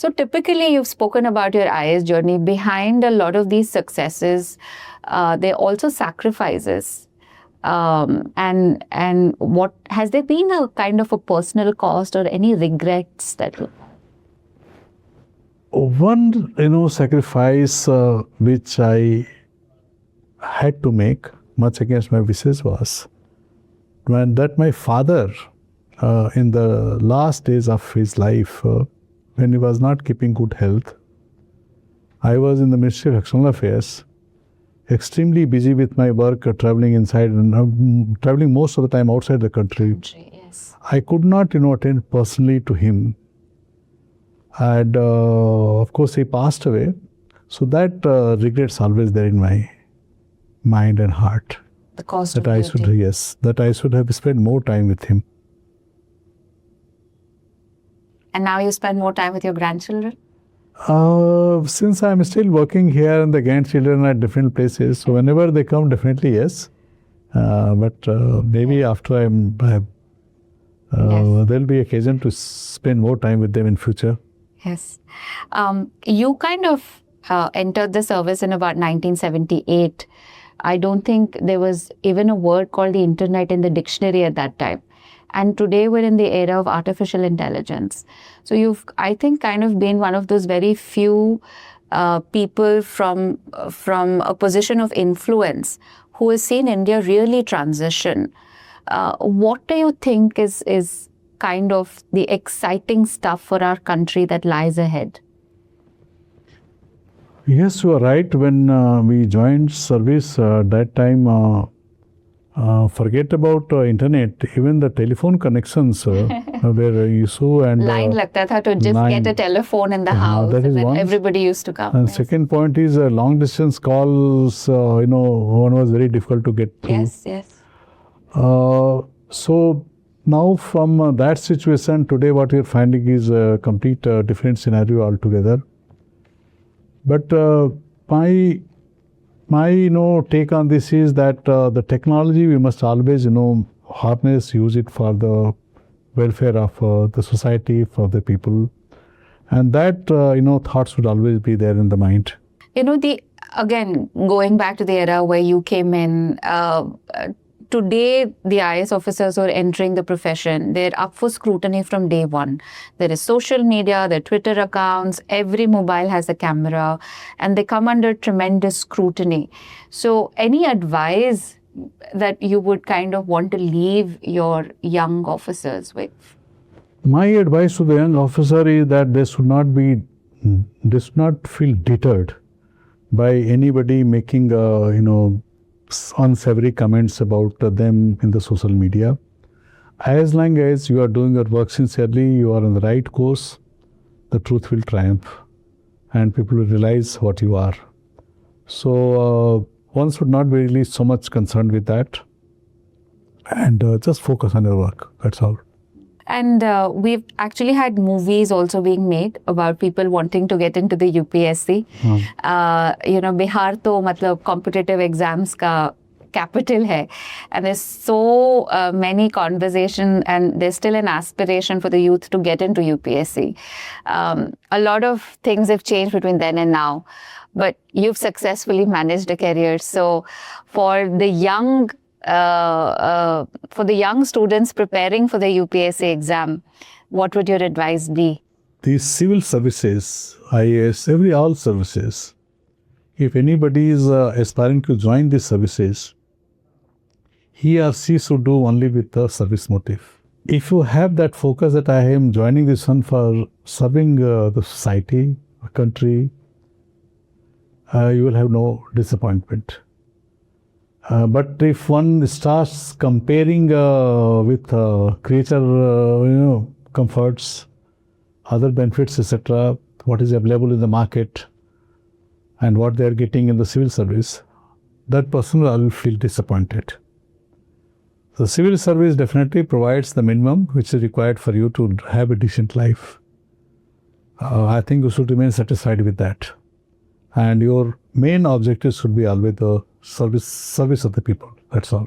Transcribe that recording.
So typically, you've spoken about your IAS journey. Behind a lot of these successes, there are also sacrifices. And what has there been a kind of a personal cost or any regrets that? One, sacrifice which I had to make, much against my wishes, was when my father, in the last days of his life, when he was not keeping good health, I was in the Ministry of External Affairs, extremely busy with my work, traveling inside and traveling most of the time outside the country. Yes. I could not, attend personally to him. And of course, he passed away. So that regret's always there in my mind and heart. The cost that of I beauty. should, yes, that I should have spent more time with him. And now you spend more time with your grandchildren? Since I'm still working here and the grandchildren are at different places, so whenever they come, definitely yes. But maybe after Yes. there'll be occasion to spend more time with them in future. Yes. You kind of entered the service in about 1978. I don't think there was even a word called the internet in the dictionary at that time. And today we're in the era of artificial intelligence. So you've, I think, kind of been one of those very few people from a position of influence who has seen India really transition. What do you think is kind of the exciting stuff for our country that lies ahead? Yes, you are right. When we joined service, that time, forget about internet, even the telephone connections were issue and Line lagta tha to just line. get a telephone in the house, that is and then one. everybody used to come. And Yes. second point is long distance calls, one was very difficult to get through. Yes, yes. So now from that situation, today what we are finding is a complete different scenario altogether. But my take on this is that the technology we must always harness, use it for the welfare of the society, for the people, and that thoughts should always be there in the mind. Again, going back to the era where you came in, today the IAS officers who are entering the profession, they're up for scrutiny from day one. There is social media, their Twitter accounts, every mobile has a camera, and they come under tremendous scrutiny. So any advice that you would kind of want to leave your young officers with? My advice to the young officer is that they should not feel deterred by anybody making unsavory comments about them in the social media. As long as you are doing your work sincerely, you are on the right course, the truth will triumph and people will realize what you are. So one should not be really so much concerned with that, and just focus on your work. That's all. And we've actually had movies also being made about people wanting to get into the UPSC. Bihar to matlab competitive exams ka capital hai, and there's so many conversation, and there's still an aspiration for the youth to get into UPSC. A lot of things have changed between then and now, but you've successfully managed a career. So for the young students preparing for the UPSC exam, what would your advice be? The civil services, IAS, all services, if anybody is aspiring to join these services, he or she should do only with the service motive. If you have that focus that I am joining this one for serving the society, the country, you will have no disappointment. But if one starts comparing with creature, comforts, other benefits, etc., what is available in the market and what they are getting in the civil service, that person will feel disappointed. The civil service definitely provides the minimum which is required for you to have a decent life. I think you should remain satisfied with that. And your main objective should be always the service of the people. That's all.